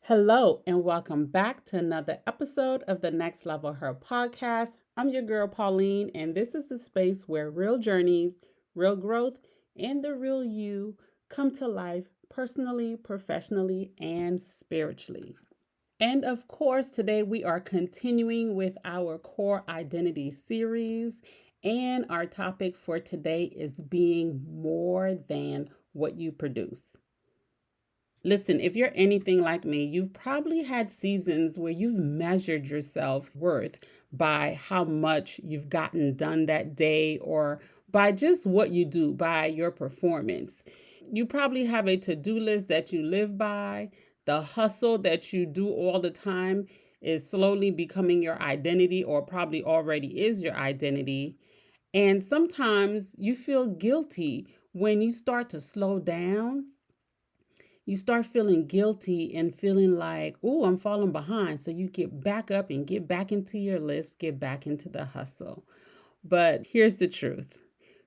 Hello, and welcome back to another episode of the Next Level Her podcast. I'm your girl, Pauline, and this is a space where real journeys, real growth, and the real you come to life personally, professionally, and spiritually. And of course, today we are continuing with our core identity series. And our topic for today is being more than what you produce. Listen, if you're anything like me, you've probably had seasons where you've measured your self worth by how much you've gotten done that day or by just what you do, by your performance. You probably have a to do list that you live by. The hustle that you do all the time is slowly becoming your identity, or probably already is your identity. And sometimes you feel guilty when you start to slow down. You start feeling guilty and feeling like, oh, I'm falling behind. So you get back up and get back into your list, get back into the hustle. But here's the truth: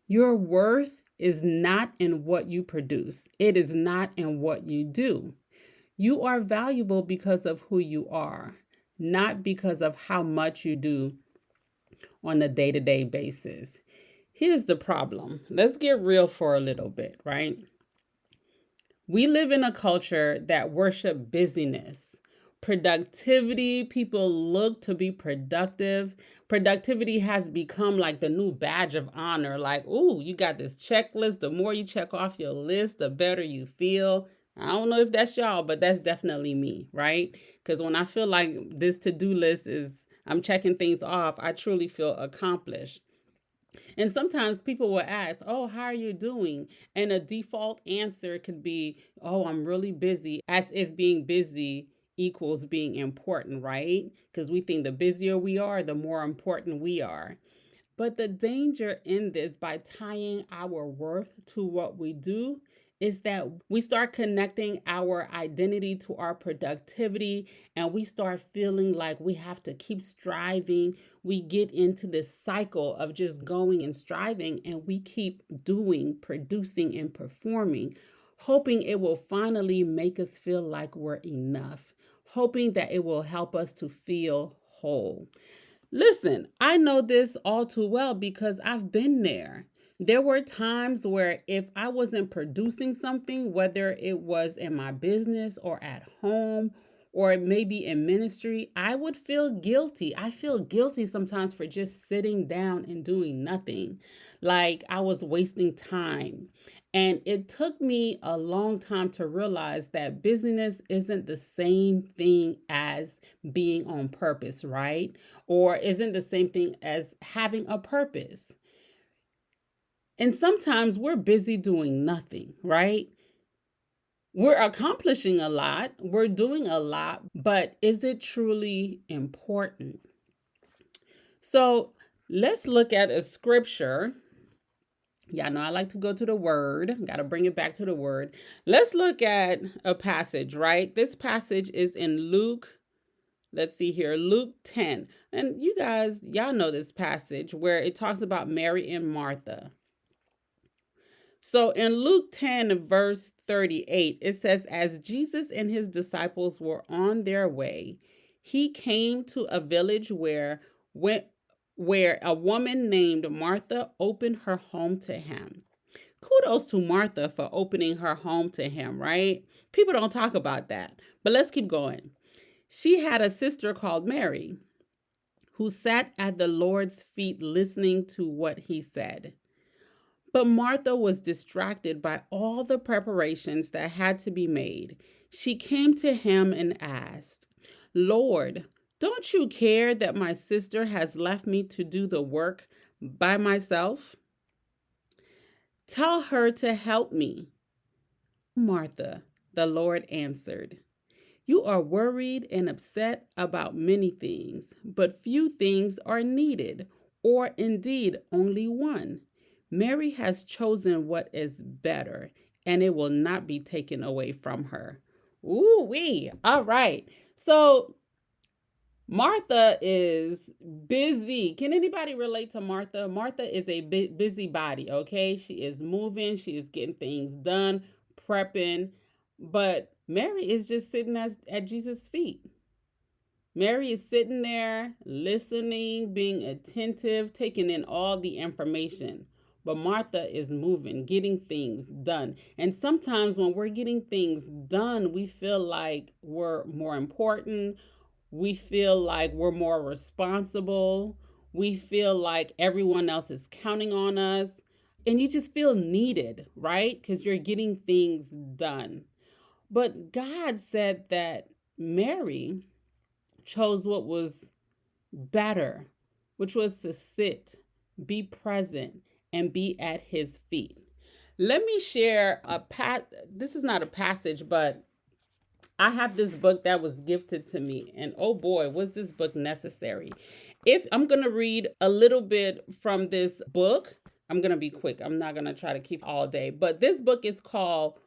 your worth is not in what you produce, it is not in what you do. You are valuable because of who you are, not because of how much you do on a day to day basis. Here's the problem. Let's get real for a little bit, right? We live in a culture that worship busyness, productivity. People look to be productive. Productivity has become like the new badge of honor. Like, ooh, you got this checklist. The more you check off your list, the better you feel. I don't know if that's y'all, but that's definitely me, right? Because when I feel like this to-do list is, I'm checking things off, I truly feel accomplished. And sometimes people will ask, oh, how are you doing? And a default answer could be, oh, I'm really busy, as if being busy equals being important, right? Because we think the busier we are, the more important we are. But the danger in this, by tying our worth to what we do, is that we start connecting our identity to our productivity, and we start feeling like we have to keep striving. We get into this cycle of just going and striving, and we keep doing, producing, and performing, hoping it will finally make us feel like we're enough, hoping that it will help us to feel whole. Listen, I know this all too well because I've been there. There were times where if I wasn't producing something, whether it was in my business or at home or maybe in ministry, I would feel guilty. I feel guilty sometimes for just sitting down and doing nothing, like I was wasting time. And it took me a long time to realize that busyness isn't the same thing as being on purpose, right? Or isn't the same thing as having a purpose. And sometimes we're busy doing nothing, right? We're accomplishing a lot, we're doing a lot, but is it truly important? So let's look at a scripture. Y'all know I like to go to the word, got to bring it back to the word. Let's look at a passage, right? This passage is in Luke. Let's see here, Luke 10. And you guys, y'all know this passage where it talks about Mary and Martha. So in Luke 10, verse 38, it says, as Jesus and his disciples were on their way, he came to a village where a woman named Martha opened her home to him. Kudos to Martha for opening her home to him, right? People don't talk about that. But let's keep going. She had a sister called Mary who sat at the Lord's feet listening to what he said. But Martha was distracted by all the preparations that had to be made. She came to him and asked, Lord, don't you care that my sister has left me to do the work by myself? Tell her to help me. Martha, the Lord answered, you are worried and upset about many things, but few things are needed, or indeed only one. Mary has chosen what is better, and it will not be taken away from her. Ooh wee. All right. So Martha is busy. Can anybody relate to Martha? Martha is a busybody, okay? She is moving, she is getting things done, prepping, but Mary is just sitting at Jesus' feet. Mary is sitting there, listening, being attentive, taking in all the information. But Martha is moving, getting things done. And sometimes when we're getting things done, we feel like we're more important. We feel like we're more responsible. We feel like everyone else is counting on us. And you just feel needed, right? Because you're getting things done. But God said that Mary chose what was better, which was to sit, be present, and be at his feet. Let me share this is not a passage, but I have this book that was gifted to me, and oh boy, was this book necessary. If I'm going to read a little bit from this book, I'm going to be quick. I'm not going to try to keep all day, but this book is called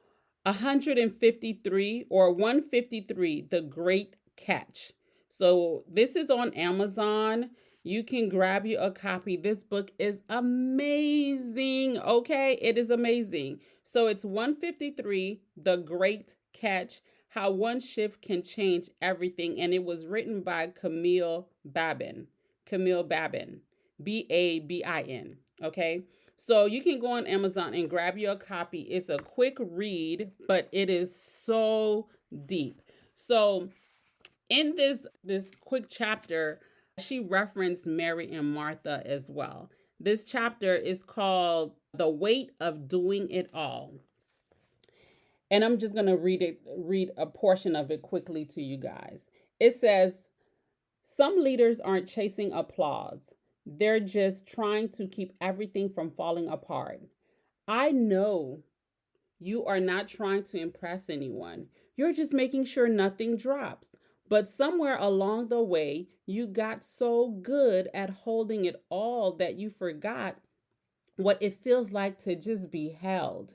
153 or 153 The Great Catch. So this is on Amazon. You can grab you a copy. This book is amazing. Okay, it is amazing. So it's 153 The Great Catch, How One Shift Can Change Everything. And it was written by Camille Babin. Camille Babin. Babin. Okay. So you can go on Amazon and grab you a copy. It's a quick read, but it is so deep. So in this quick chapter, she referenced Mary and Martha as well. This chapter is called The Weight of Doing It All. And I'm just going to read a portion of it quickly to you guys. It says, some leaders aren't chasing applause. They're just trying to keep everything from falling apart. I know you are not trying to impress anyone. You're just making sure nothing drops. But somewhere along the way, you got so good at holding it all that you forgot what it feels like to just be held.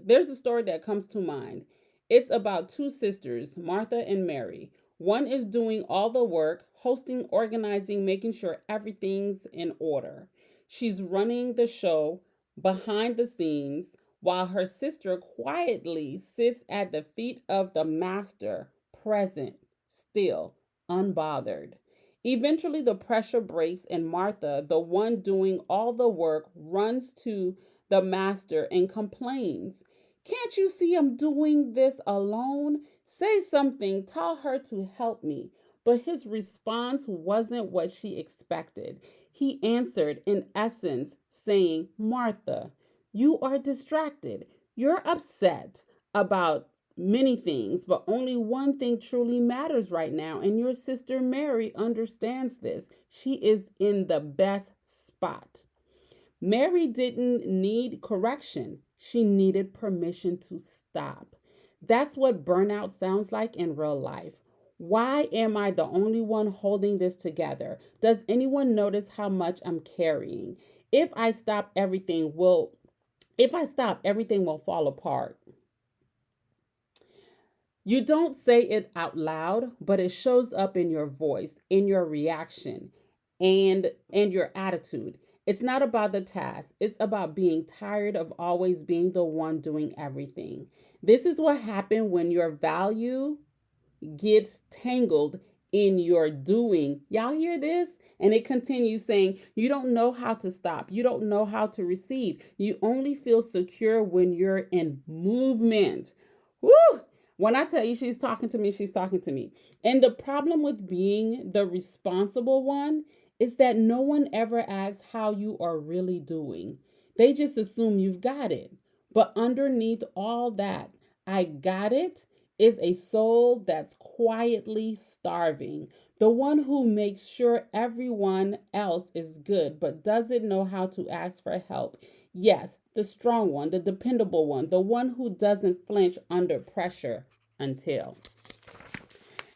There's a story that comes to mind. It's about two sisters, Martha and Mary. One is doing all the work, hosting, organizing, making sure everything's in order. She's running the show behind the scenes while her sister quietly sits at the feet of the master, present, still, unbothered. Eventually, the pressure breaks, and Martha, the one doing all the work, runs to the master and complains. Can't you see I'm doing this alone? Say something, tell her to help me. But his response wasn't what she expected. He answered, in essence, saying, Martha, you are distracted. You're upset about many things, but only one thing truly matters right now. And your sister Mary understands this. She is in the best spot. Mary didn't need correction. She needed permission to stop. That's what burnout sounds like in real life. Why am I the only one holding this together? Does anyone notice how much I'm carrying? If I stop, everything will fall apart. You don't say it out loud, but it shows up in your voice, in your reaction, and your attitude. It's not about the task. It's about being tired of always being the one doing everything. This is what happens when your value gets tangled in your doing. Y'all hear this? And it continues saying, you don't know how to stop. You don't know how to receive. You only feel secure when you're in movement. Woo! When I tell you she's talking to me, she's talking to me. And the problem with being the responsible one is that no one ever asks how you are really doing. They just assume you've got it. But underneath all that, I got it, is a soul that's quietly starving. The one who makes sure everyone else is good, but doesn't know how to ask for help. Yes, the strong one, the dependable one, the one who doesn't flinch under pressure until.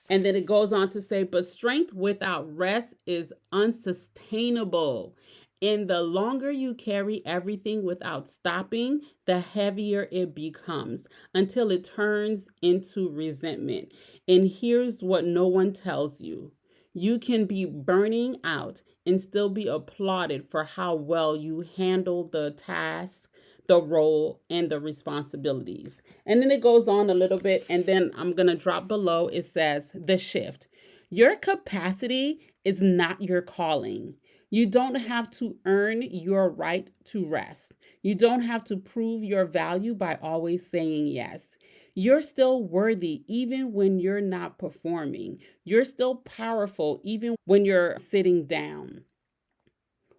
And then it goes on to say, but strength without rest is unsustainable. And the longer you carry everything without stopping, the heavier it becomes until it turns into resentment. And here's what no one tells you. You can be burning out and still be applauded for how well you handle the task, the role and the responsibilities. And then it goes on a little bit, and then I'm going to drop below. It says the shift. Your capacity is not your calling. You don't have to earn your right to rest. You don't have to prove your value by always saying yes. You're still worthy even when you're not performing. You're still powerful even when you're sitting down.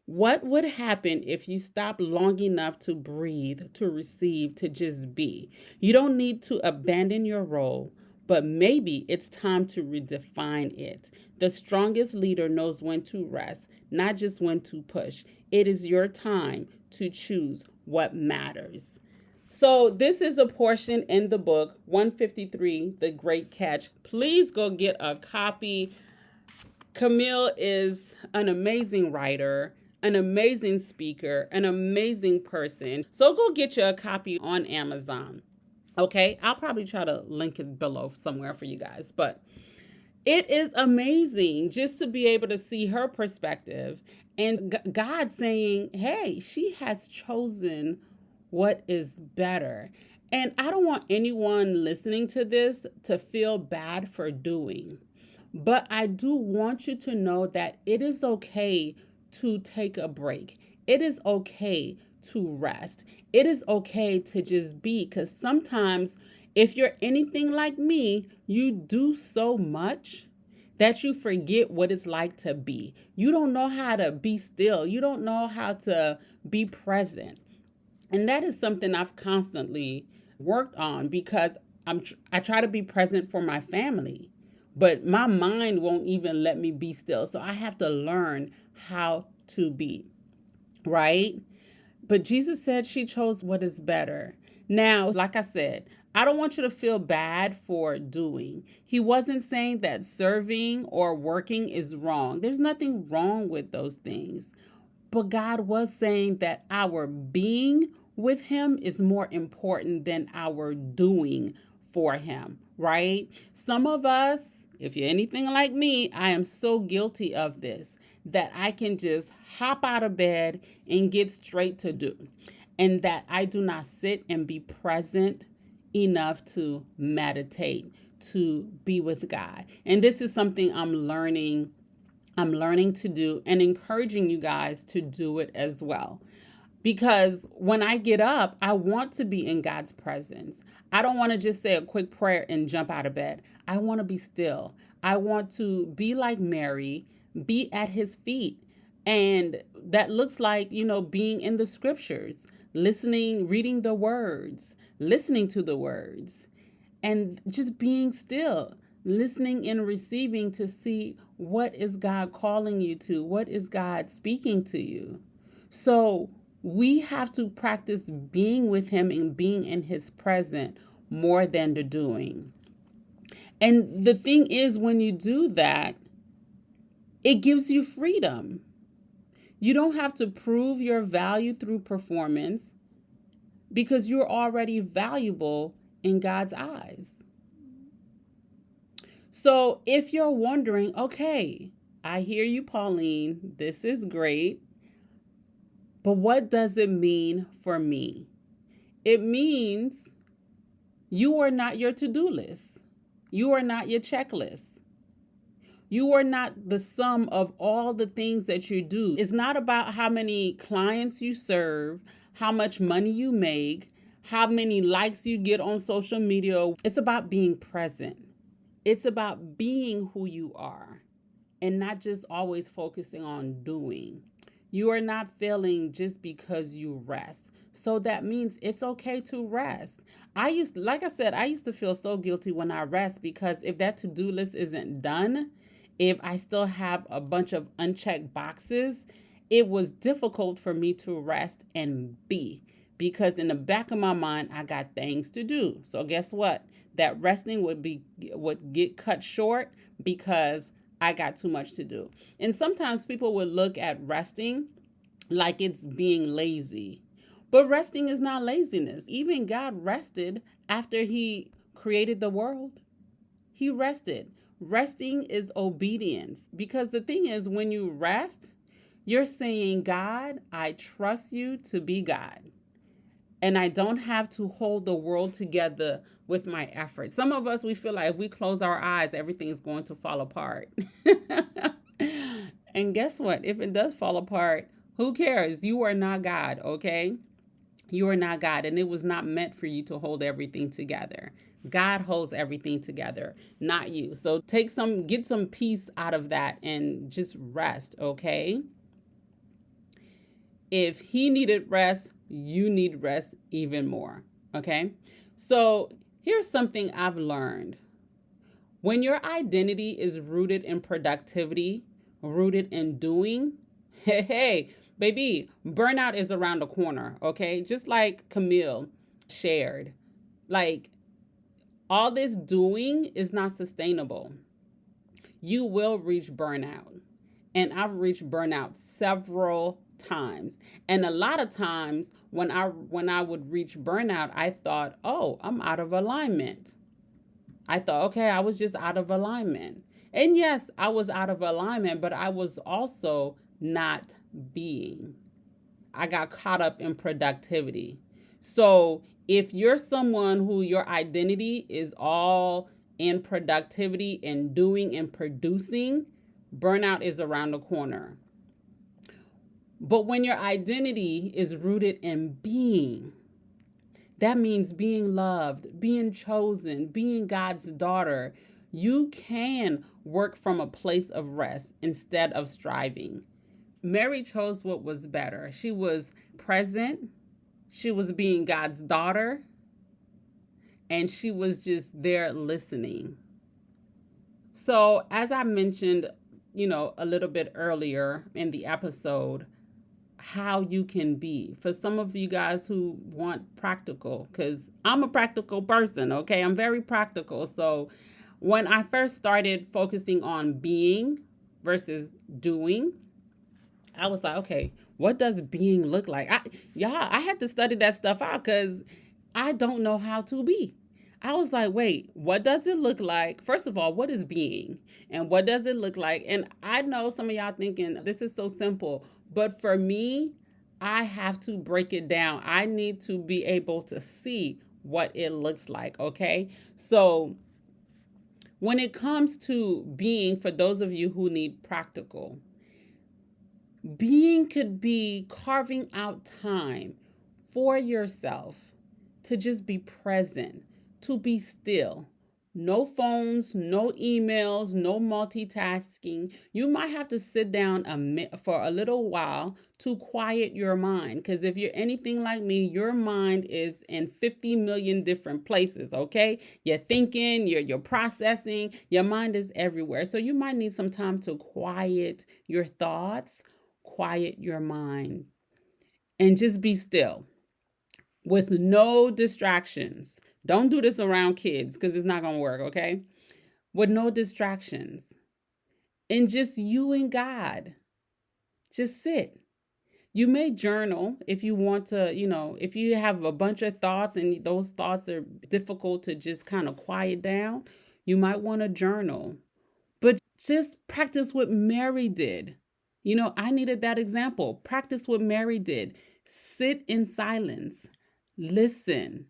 What would happen if you stopped long enough to breathe, to receive, to just be? You don't need to abandon your role, but maybe it's time to redefine it. The strongest leader knows when to rest, not just when to push. It is your time to choose what matters. So, this is a portion in the book 153, The Great Catch. Please go get a copy. Camille is an amazing writer, an amazing speaker, an amazing person. So go get you a copy on Amazon. Okay, I'll probably try to link it below somewhere for you guys. But it is amazing just to be able to see her perspective and God saying, hey, she has chosen what is better. And I don't want anyone listening to this to feel bad for doing. But I do want you to know that it is okay to take a break. It is okay to rest. It is okay to just be, because sometimes, if you're anything like me, you do so much that you forget what it's like to be. You don't know how to be still. You don't know how to be present. And that is something I've constantly worked on, because I try to be present for my family, but my mind won't even let me be still. So I have to learn how to be, right? But Jesus said she chose what is better. Now, like I said, I don't want you to feel bad for doing. He wasn't saying that serving or working is wrong. There's nothing wrong with those things. But God was saying that our being with Him is more important than our doing for Him, right? Some of us, if you're anything like me, I am so guilty of this, that I can just hop out of bed and get straight to do, and that I do not sit and be present enough to meditate, to be with God. And this is something I'm learning to do, and encouraging you guys to do it as well. Because when I get up, I want to be in God's presence. I don't want to just say a quick prayer and jump out of bed. I want to be still. I want to be like Mary, be at His feet. And that looks like, being in the scriptures, listening, reading the words, listening to the words, and just being still, listening and receiving to see what is God calling you to, what is God speaking to you. So we have to practice being with Him and being in His presence more than the doing. And the thing is, when you do that, it gives you freedom. You don't have to prove your value through performance, because you're already valuable in God's eyes. So if you're wondering, okay, I hear you, Pauline, this is great, but what does it mean for me? It means you are not your to-do list. You are not your checklist. You are not the sum of all the things that you do. It's not about how many clients you serve, how much money you make, how many likes you get on social media. It's about being present. It's about being who you are, and not just always focusing on doing. You are not failing just because you rest. So that means it's okay to rest. Like I said, I used to feel so guilty when I rest, because if that to-do list isn't done, if I still have a bunch of unchecked boxes, it was difficult for me to rest and be, because in the back of my mind, I got things to do. So guess what? That resting would get cut short, because I got too much to do. And sometimes people would look at resting like it's being lazy. But resting is not laziness. Even God rested after He created the world. He rested. Resting is obedience. Because the thing is, when you rest, you're saying, God, I trust you to be God. And I don't have to hold the world together with my efforts. Some of us, we feel like if we close our eyes, everything's going to fall apart. And guess what? If it does fall apart, who cares? You are not God, okay? You are not God, and it was not meant for you to hold everything together. God holds everything together, not you. So get some peace out of that and just rest, okay? If he needed rest, you need rest even more, okay? So here's something I've learned. When your identity is rooted in productivity, rooted in doing, hey, baby, burnout is around the corner, okay? Just like Camille shared, like all this doing is not sustainable. You will reach burnout. And I've reached burnout several times. And a lot of times when I would reach burnout, I thought, "Oh, I'm out of alignment." I thought, "Okay, I was just out of alignment." And yes, I was out of alignment, but I was also not being. I got caught up in productivity. So if you're someone who your identity is all in productivity and doing and producing, burnout is around the corner. But when your identity is rooted in being, that means being loved, being chosen, being God's daughter. You can work from a place of rest instead of striving. Mary chose what was better. She was present, she was being God's daughter, and she was just there listening. So, as I mentioned, a little bit earlier in the episode, how you can be. For some of you guys who want practical, because I'm a practical person, okay? I'm very practical. So, when I first started focusing on being versus doing, I was like, okay, what does being look like? I had to study that stuff out because I don't know how to be. I was like, wait, what does it look like? First of all, what is being? And what does it look like? And I know some of y'all thinking this is so simple, but for me, I have to break it down. I need to be able to see what it looks like, okay? So when it comes to being, for those of you who need practical, being could be carving out time for yourself to just be present, to be still. No phones, no emails, no multitasking. You might have to sit down for a little while to quiet your mind. Because if you're anything like me, your mind is in 50 million different places, okay? You're thinking, you're processing, your mind is everywhere. So you might need some time to quiet your thoughts, quiet your mind, and just be still with no distractions. Don't do this around kids because it's not going to work, okay? With no distractions. And just you and God. Just sit. You may journal if you want to, if you have a bunch of thoughts and those thoughts are difficult to just kind of quiet down, you might want to journal. But just practice what Mary did. I needed that example. Practice what Mary did. Sit in silence. Listen.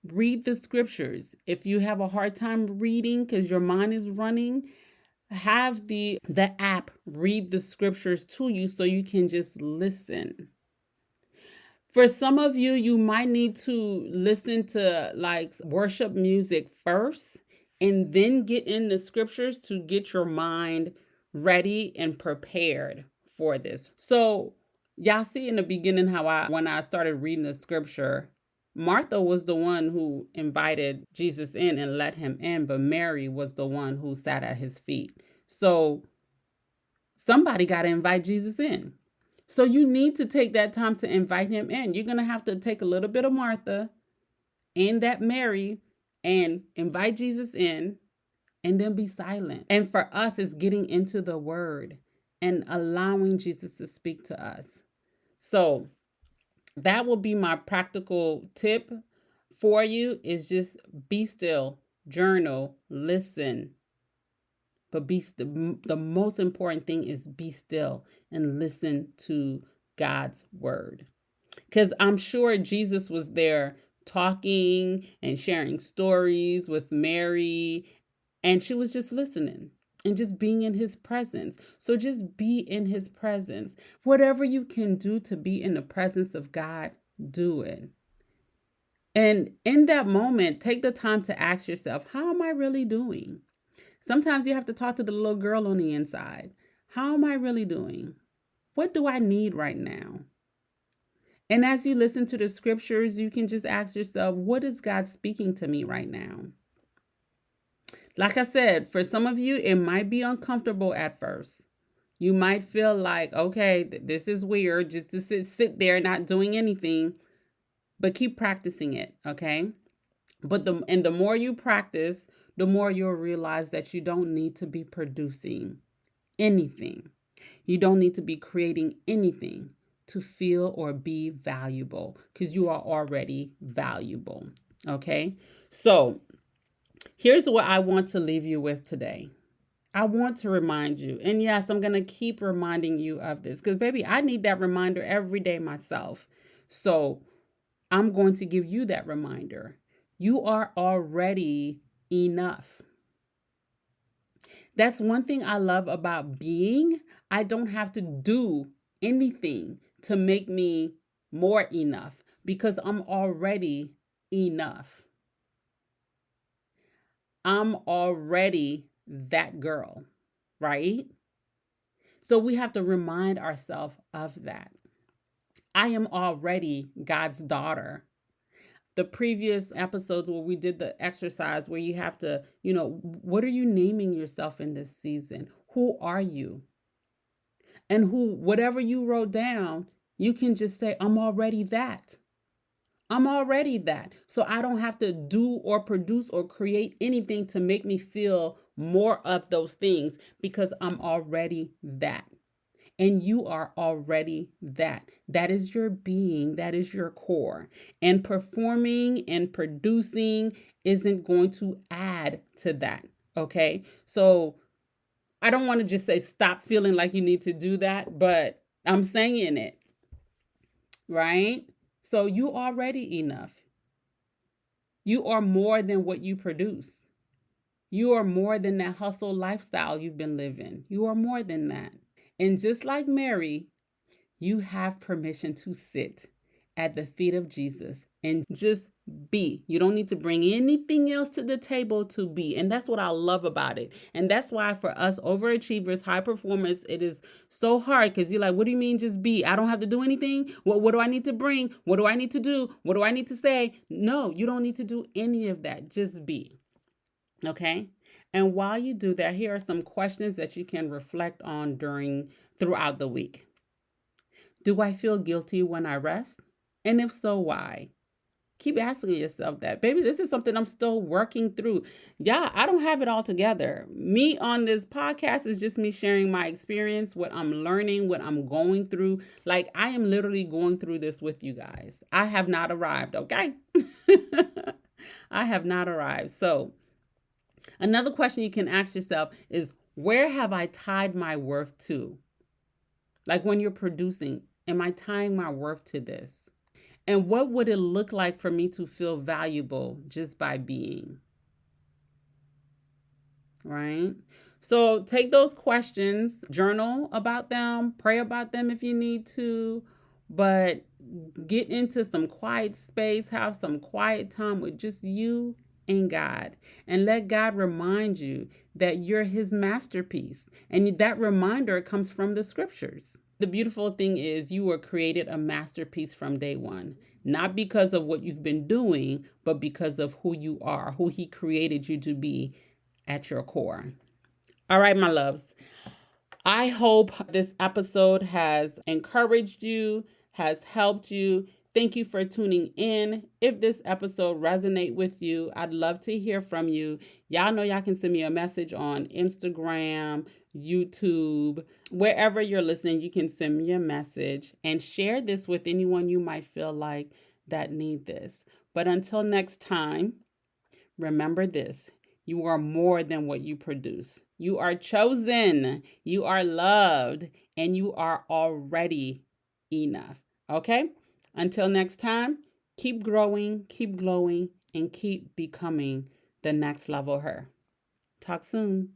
Read the scriptures. If you have a hard time reading because your mind is running, have the app read the scriptures to you so you can just listen. For some of you, you might need to listen to like worship music first and then get in the scriptures to get your mind ready and prepared for this. So, y'all see in the beginning how when I started reading the scripture, Martha was the one who invited Jesus in and let him in, but Mary was the one who sat at his feet. So, somebody got to invite Jesus in. So you need to take that time to invite him in. You're going to have to take a little bit of Martha and that Mary and invite Jesus in and then be silent. And for us, it's getting into the word and allowing Jesus to speak to us. So that will be my practical tip for you is just be still, journal, listen. But the most important thing is be still and listen to God's word. Because I'm sure Jesus was there talking and sharing stories with Mary, and she was just listening and just being in his presence. So just be in his presence. Whatever you can do to be in the presence of God, do it. And in that moment, take the time to ask yourself, how am I really doing? Sometimes you have to talk to the little girl on the inside. How am I really doing? What do I need right now? And as you listen to the scriptures, you can just ask yourself, what is God speaking to me right now? Like I said, for some of you, it might be uncomfortable at first. You might feel like, okay, this is weird just to sit there not doing anything, but keep practicing it, okay? But the more you practice, the more you'll realize that you don't need to be producing anything. You don't need to be creating anything to feel or be valuable, because you are already valuable. Okay? So, here's what I want to leave you with today. I want to remind you, and yes, I'm going to keep reminding you of this because, baby, I need that reminder every day myself. So, I'm going to give you that reminder. You are already enough. That's one thing I love about being. I don't have to do anything to make me more enough because I'm already enough. I'm already that girl, right? So we have to remind ourselves of that. I am already God's daughter. The previous episodes where we did the exercise where you have to, what are you naming yourself in this season? Who are you? And whatever you wrote down, you can just say, I'm already that. I'm already that. So I don't have to do or produce or create anything to make me feel more of those things because I'm already that. And you are already that. That is your being. That is your core. And performing and producing isn't going to add to that. Okay. So I don't want to just say stop feeling like you need to do that, but I'm saying it. Right? So you already enough. You are more than what you produce. You are more than that hustle lifestyle you've been living. You are more than that. And just like Mary, you have permission to sit at the feet of Jesus and just be. You don't need to bring anything else to the table to be. And that's what I love about it. And that's why for us overachievers, high performers, it is so hard because you're like, what do you mean just be? I don't have to do anything? What do I need to bring? What do I need to do? What do I need to say? No, you don't need to do any of that. Just be. Okay? And while you do that, here are some questions that you can reflect on throughout the week. Do I feel guilty when I rest? And if so, why? Keep asking yourself that. Baby, this is something I'm still working through. Yeah, I don't have it all together. Me on this podcast is just me sharing my experience, what I'm learning, what I'm going through. Like, I am literally going through this with you guys. I have not arrived, okay? I have not arrived. So, another question you can ask yourself is, where have I tied my worth to? Like when you're producing, am I tying my worth to this? And what would it look like for me to feel valuable just by being? Right? So take those questions, journal about them, pray about them if you need to, but get into some quiet space, have some quiet time with just you and God, and let God remind you that you're his masterpiece. And that reminder comes from the scriptures. The beautiful thing is you were created a masterpiece from day one, not because of what you've been doing, but because of who you are, who he created you to be at your core. All right, my loves. I hope this episode has encouraged you, has helped you. Thank you for tuning in. If this episode resonate with you, I'd love to hear from you. Y'all know y'all can send me a message on Instagram, YouTube, wherever you're listening, you can send me a message and share this with anyone you might feel like that need this. But until next time, remember this. You are more than what you produce. You are chosen, you are loved, and you are already enough. Okay? Until next time, keep growing, keep glowing, and keep becoming the next level her. Talk soon.